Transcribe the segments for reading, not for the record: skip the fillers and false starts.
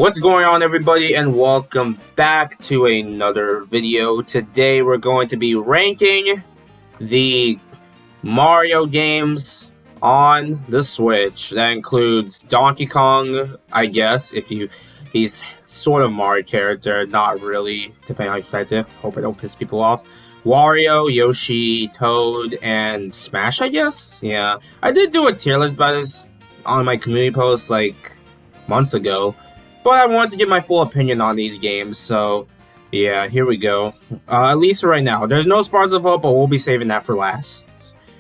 What's going on, everybody, and welcome back to another video. Today we're going to be ranking the Mario games on the Switch. That includes Donkey Kong, I guess, he's sort of Mario character, not really, depending on your perspective. Hope I don't piss people off. Wario, Yoshi, Toad, and Smash, I guess? Yeah, I did do a tier list about this on my community post like months ago. But I wanted to give my full opinion on these games, so yeah, here we go. At least right now. There's no Sparks of Hope, but we'll be saving that for last.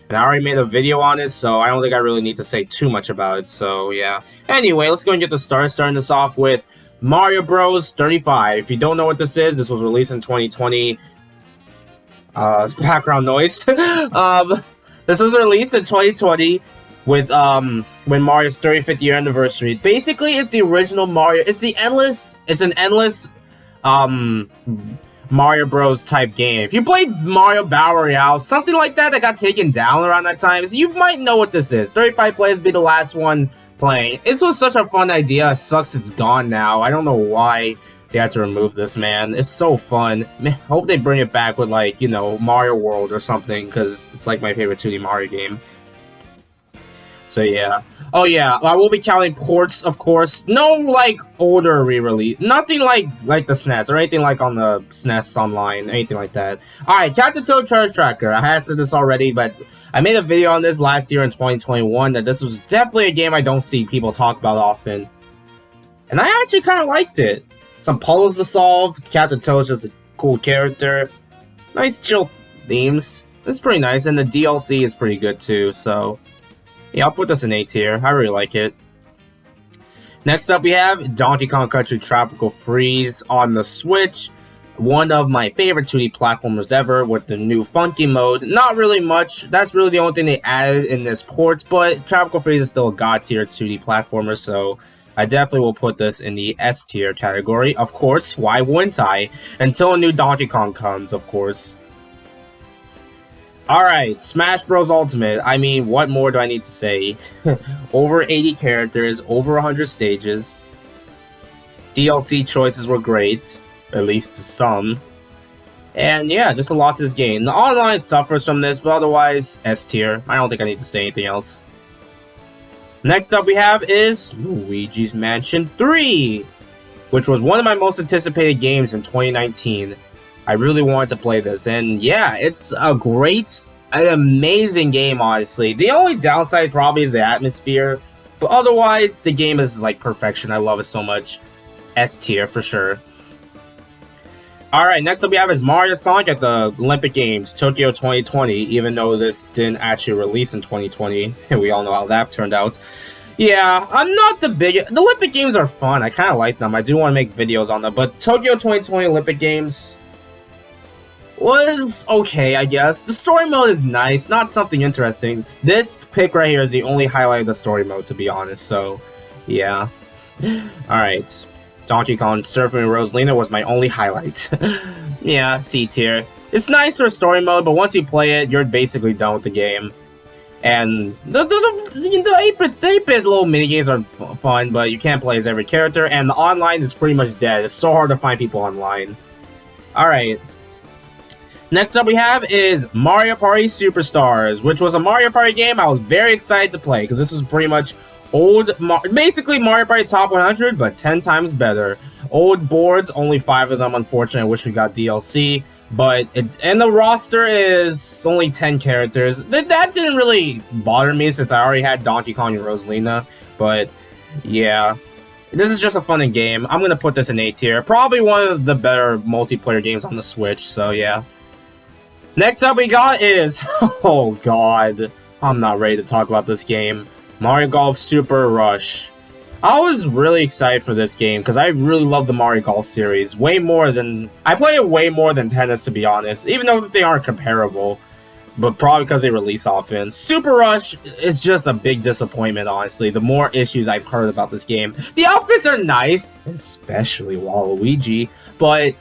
And I already made a video on it, so I don't think I really need to say too much about it, so yeah. Anyway, let's go and get the start. Starting this off with Mario Bros. 35. If you don't know what this is, this was released in 2020. Background noise. This was released in 2020. With when Mario's 35th year anniversary. Basically, it's the original Mario. It's an endless Mario Bros type game. If you played Mario Battle Royale, something like that got taken down around that time, so you might know what this is. 35 players be the last one playing. This was such a fun idea. It sucks it's gone now. I don't know why they had to remove this, man. It's so fun. Man, hope they bring it back with, like, you know, Mario World or something, because it's like my favorite 2D Mario game. So yeah. Oh yeah, I will be counting ports, of course. No, like, older re-release. Nothing like the SNES or anything like on the SNES Online, anything like that. Alright, Captain Toad Treasure Tracker. I had said this already, but I made a video on this last year in 2021 that this was definitely a game I don't see people talk about often. And I actually kind of liked it. Some puzzles to solve. Captain Toad's just a cool character. Nice chill themes. It's pretty nice, and the DLC is pretty good too, so yeah, I'll put this in A tier. I really like it. Next up, we have Donkey Kong Country Tropical Freeze on the Switch. One of my favorite 2D platformers ever with the new funky mode. Not really much. That's really the only thing they added in this port, but Tropical Freeze is still a god tier 2D platformer, so I definitely will put this in the S tier category. Of course, why wouldn't I? Until a new Donkey Kong comes, of course. Alright, Smash Bros. Ultimate. I mean, what more do I need to say? Over 80 characters, over 100 stages. DLC choices were great, at least to some. And yeah, just a lot to this game. The online suffers from this, but otherwise, S tier. I don't think I need to say anything else. Next up we have is Luigi's Mansion 3, which was one of my most anticipated games in 2019. I really wanted to play this, and yeah, it's an amazing game, honestly. The only downside probably is the atmosphere, but otherwise, the game is like perfection. I love it so much. S tier for sure. Alright, next up we have is Mario Sonic at the Olympic Games, Tokyo 2020, even though this didn't actually release in 2020, and we all know how that turned out. Yeah, I'm not the biggest. The Olympic Games are fun, I kind of like them. I do want to make videos on them, but Tokyo 2020 Olympic Games was okay, I guess. The story mode is nice, not something interesting. This pick right here is the only highlight of the story mode, to be honest, so yeah. Alright. Donkey Kong Surfing with Rosalina was my only highlight. Yeah, C tier. It's nice for story mode, but once you play it, you're basically done with the game. And the 8-bit little minigames are fun, but you can't play as every character, and the online is pretty much dead. It's so hard to find people online. Alright. Next up we have is Mario Party Superstars, which was a Mario Party game I was very excited to play, because this is pretty much basically Mario Party Top 100, but 10 times better. Old boards, only 5 of them, unfortunately. I wish we got DLC, but and the roster is only 10 characters. That didn't really bother me since I already had Donkey Kong and Rosalina, but yeah. This is just a fun game. I'm going to put this in A tier. Probably one of the better multiplayer games on the Switch, so yeah. Next up we got is, oh god, I'm not ready to talk about this game. Mario Golf Super Rush. I was really excited for this game because I really love the Mario Golf series. I play it way more than tennis, to be honest, even though they aren't comparable. But probably because they release often. Super Rush is just a big disappointment, honestly. The more issues I've heard about this game. The outfits are nice, especially Waluigi, but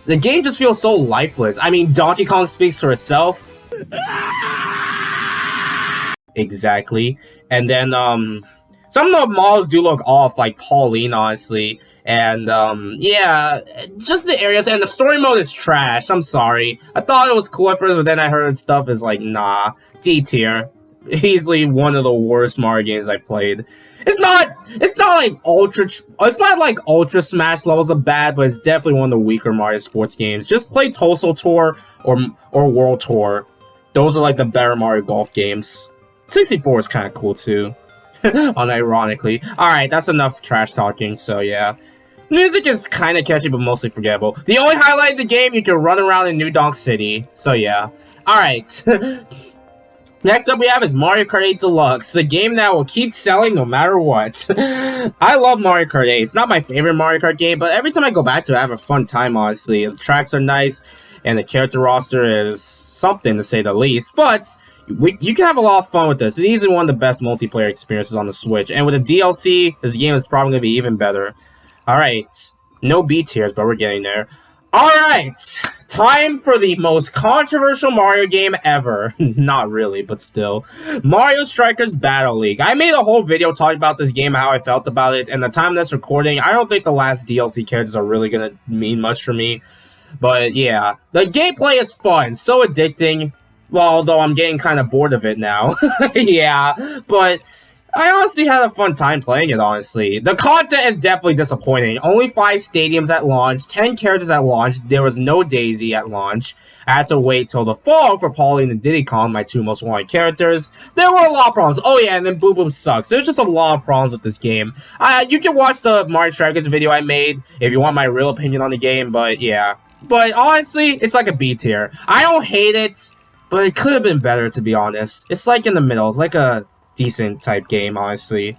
the game just feels so lifeless. I mean, Donkey Kong speaks for itself. Exactly. And then, Some of the models do look off, like Pauline, honestly. And, yeah, just the areas, and the story mode is trash. I'm sorry. I thought it was cool at first, but then I heard stuff is like, nah, D tier. Easily one of the worst Mario games I've played. It's not like Ultra Smash levels of bad, but it's definitely one of the weaker Mario sports games. Just play Toso Tour or World Tour. Those are like the better Mario Golf games. 64 is kind of cool too. Unironically. Alright, that's enough trash talking, so yeah. Music is kind of catchy, but mostly forgettable. The only highlight of the game, you can run around in New Donk City, so yeah. Alright. Next up we have is Mario Kart 8 Deluxe, the game that will keep selling no matter what. I love Mario Kart 8. It's not my favorite Mario Kart game, but every time I go back to it, I have a fun time, honestly. The tracks are nice, and the character roster is something, to say the least, but you can have a lot of fun with this. It's easily one of the best multiplayer experiences on the Switch, and with the DLC, this game is probably going to be even better. Alright, no B tiers, but we're getting there. Alright, time for the most controversial Mario game ever. Not really, but still. Mario Strikers Battle League. I made a whole video talking about this game and how I felt about it, and the time that's recording, I don't think the last DLC characters are really going to mean much for me. But yeah, the gameplay is fun, so addicting. Well, although I'm getting kind of bored of it now. Yeah, but I honestly had a fun time playing it, honestly. The content is definitely disappointing. Only 5 stadiums at launch, 10 characters at launch, there was no Daisy at launch. I had to wait till the fall for Pauline and Diddy Kong, my 2 most wanted characters. There were a lot of problems. Oh yeah, and then Boom Boom sucks. There's just a lot of problems with this game. You can watch the Mario Strikers video I made if you want my real opinion on the game, but yeah. But honestly, it's like a B tier. I don't hate it, but it could have been better, to be honest. It's like in the middle. It's like a decent type game, honestly.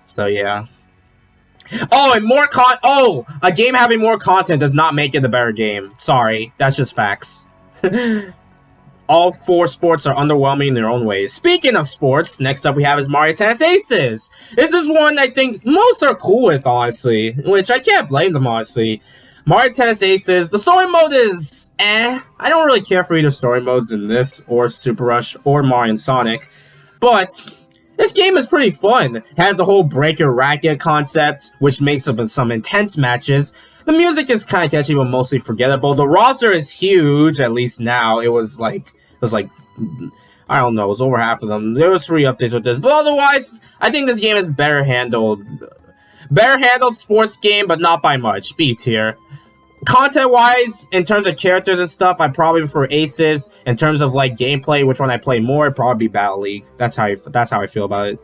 So yeah. Oh, and more a game having more content does not make it a better game. Sorry, that's just facts. All 4 sports are underwhelming in their own ways. Speaking of sports, next up we have is Mario Tennis Aces. This is one I think most are cool with, honestly, which I can't blame them, honestly. Mario Tennis Aces, the story mode is I don't really care for either story modes in this, or Super Rush, or Mario and Sonic. But this game is pretty fun. It has the whole break your racket concept, which makes up some intense matches. The music is kind of catchy, but mostly forgettable. The roster is huge, at least now. It was like, I don't know, it was over half of them. There was 3 updates with this, but otherwise, I think this game is better handled. Better handled sports game, but not by much. B tier. Content-wise, in terms of characters and stuff, I probably prefer Aces. In terms of like gameplay, which one I play more, it'd probably be Battle League. That's how I feel about it.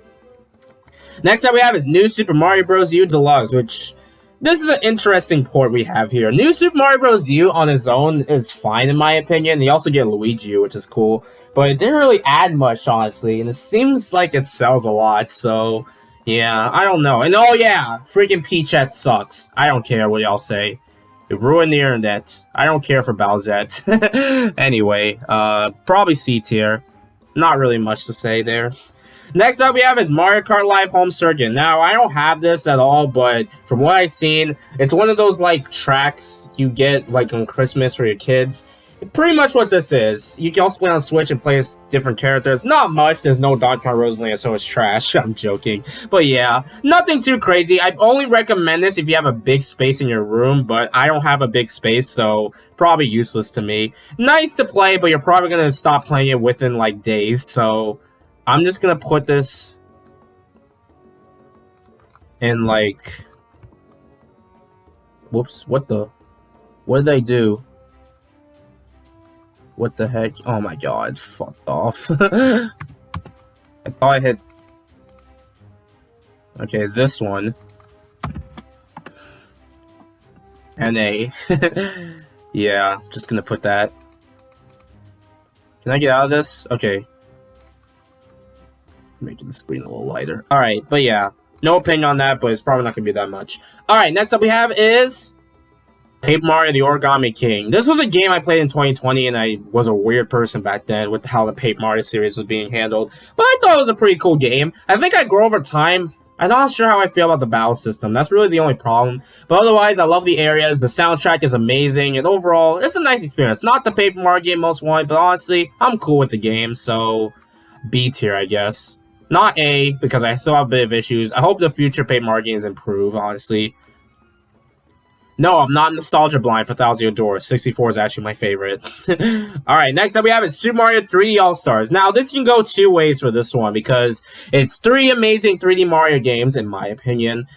Next up we have is New Super Mario Bros. U Deluxe, which this is an interesting port we have here. New Super Mario Bros. U on its own is fine in my opinion. You also get Luigi U, which is cool, but it didn't really add much, honestly, and it seems like it sells a lot, so yeah, I don't know. And oh yeah, freaking Peachette sucks. I don't care what y'all say. It ruined the internet. I don't care for Bowsette. Anyway, probably C tier. Not really much to say there. Next up we have is Mario Kart Live Home Circuit. Now, I don't have this at all, but from what I've seen, it's one of those like tracks you get like on Christmas for your kids. Pretty much what this is. You can also play on Switch and play as different characters. Not much. There's no Donkey Kong Rosalina, so it's trash. I'm joking. But yeah, nothing too crazy. I only recommend this if you have a big space in your room, but I don't have a big space, so probably useless to me. Nice to play, but you're probably going to stop playing it within like days, so I'm just going to put this in like... Whoops, what did I do? What the heck? Oh my god, fucked off. I thought I hit... Okay, this one. NA. Yeah, just gonna put that. Can I get out of this? Okay. Making the screen a little lighter. Alright, but yeah. No opinion on that, but it's probably not gonna be that much. Alright, next up we have is... Paper Mario the Origami King. This was a game I played in 2020, and I was a weird person back then with how the Paper Mario series was being handled. But I thought it was a pretty cool game. I think I grew over time. I'm not sure how I feel about the battle system. That's really the only problem. But otherwise, I love the areas. The soundtrack is amazing, and overall, it's a nice experience. Not the Paper Mario game most wanted, but honestly, I'm cool with the game, so B tier, I guess. Not A, because I still have a bit of issues. I hope the future Paper Mario games improve, honestly. No, I'm not nostalgia blind for Thousand Year Door. 64 is actually my favorite. Alright, next up we have is Super Mario 3D All-Stars. Now, this can go two ways for this one, because it's 3 amazing 3D Mario games, in my opinion.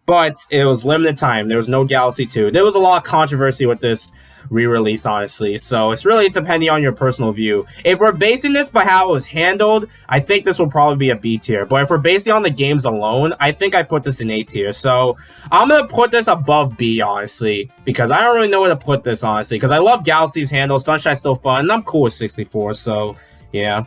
But it was limited time. There was no Galaxy 2. There was a lot of controversy with this re-release, honestly. So it's really depending on your personal view. If we're basing this by how it was handled, I think this will probably be a B tier. But if we're basing on the games alone, I think I put this in A tier. So I'm going to put this above B, honestly. Because I don't really know where to put this, honestly. Because I love Galaxy's handle. Sunshine's still fun. And I'm cool with 64. So, yeah.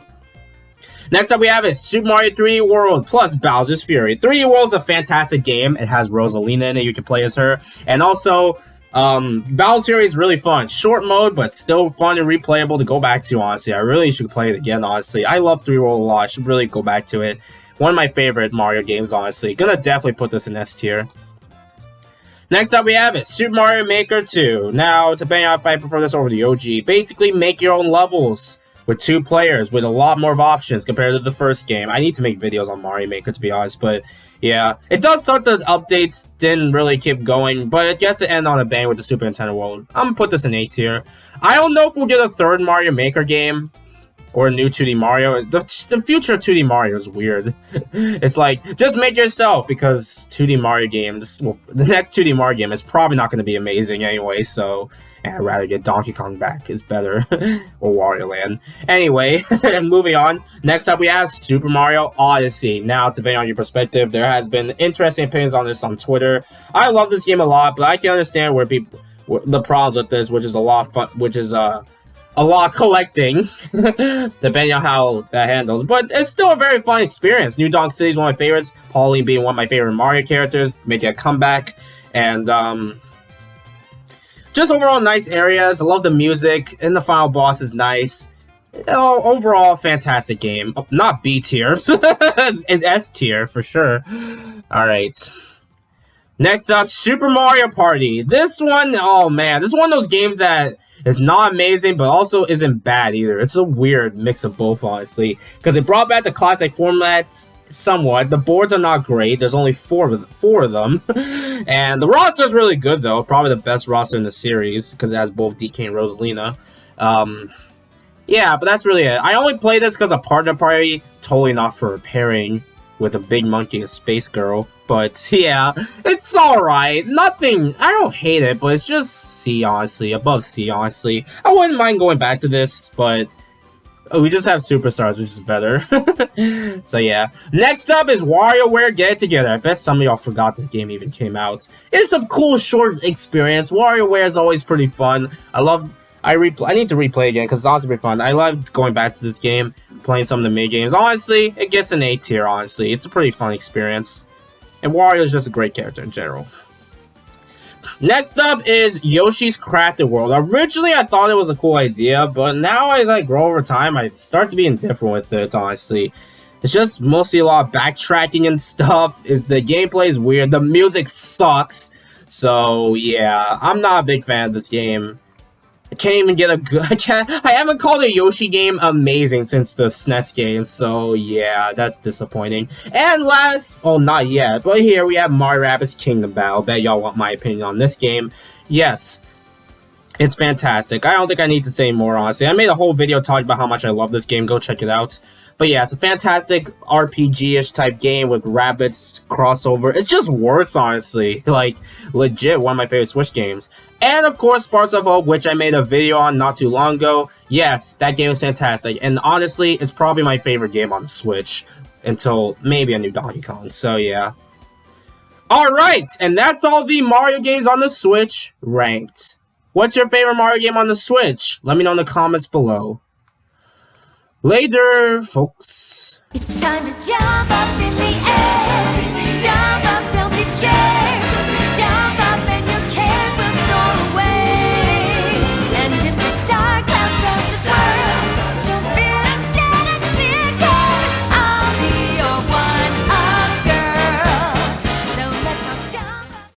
Next up, we have is Super Mario 3D World plus Bowser's Fury. 3D World is a fantastic game. It has Rosalina in it. You can play as her. And also, Bowser's Fury is really fun. Short mode, but still fun and replayable to go back to, honestly. I really should play it again, honestly. I love 3D World a lot. I should really go back to it. One of my favorite Mario games, honestly. Gonna definitely put this in S tier. Next up, we have it Super Mario Maker 2. Now, depending on if I prefer this over the OG, basically make your own levels with 2 players, with a lot more of options compared to the first game. I need to make videos on Mario Maker, to be honest, but yeah. It does suck that updates didn't really keep going, but it gets to end on a bang with the Super Nintendo World. I'm gonna put this in A tier. I don't know if we'll get a 3rd Mario Maker game, or a new 2D Mario. The future of 2D Mario is weird. It's like, just make yourself, because 2D Mario games, well, the next 2D Mario game is probably not going to be amazing anyway, so I'd rather get Donkey Kong back, is better. Or Wario Land. Anyway, moving on. Next up, we have Super Mario Odyssey. Now, depending on your perspective, there has been interesting opinions on this on Twitter. I love this game a lot, but I can understand where the problems with this, which is a lot of fun, which is, a lot of collecting, depending on how that handles. But it's still a very fun experience. New Donk City is one of my favorites. Pauline being one of my favorite Mario characters, making a comeback. And, just overall nice areas. I love the music, and the final boss is nice. Overall, fantastic game. Not B tier. It's S tier, for sure. Alright. Next up, Super Mario Party. This one, oh man, this is one of those games that is not amazing, but also isn't bad either. It's a weird mix of both, honestly, because it brought back the classic formats somewhat. The boards are not great. There's only four of them. And the roster is really good, though. Probably the best roster in the series, because it has both DK and Rosalina. Yeah, but that's really it. I only play this because of Partner Party, totally not for pairing with a big monkey and space girl. But yeah, it's alright. Nothing, I don't hate it, but it's just C, honestly. Above C, honestly. I wouldn't mind going back to this, but we just have Superstars, which is better. So yeah. Next up is WarioWare Get It Together. I bet some of y'all forgot this game even came out. It's a cool, short experience. WarioWare is always pretty fun. I need to replay again because it's honestly pretty fun. I love going back to this game, playing some of the mini games. Honestly, it gets an A tier, honestly. It's a pretty fun experience. And Wario is just a great character in general. Next up is Yoshi's Crafted World. Originally, I thought it was a cool idea, but now as I grow over time, I start to be indifferent with it, honestly. It's just mostly a lot of backtracking and stuff. The gameplay is weird. The music sucks. So, yeah, I'm not a big fan of this game. I can't even get a good... I haven't called a Yoshi game amazing since the SNES game, so yeah, that's disappointing. And last... oh, not yet, but here we have Mario Rabbids Kingdom Battle. Bet y'all want my opinion on this game. Yes, it's fantastic. I don't think I need to say more, honestly. I made a whole video talking about how much I love this game. Go check it out. But yeah, it's a fantastic RPG-ish type game with Rabbids crossover. It just works, honestly. Like, legit, one of my favorite Switch games. And, of course, Sparks of Hope, which I made a video on not too long ago. Yes, that game is fantastic. And honestly, it's probably my favorite game on the Switch. Until maybe a new Donkey Kong. So, yeah. Alright, and that's all the Mario games on the Switch ranked. What's your favorite Mario game on the Switch? Let me know in the comments below. Later, folks. It's time to jump up in the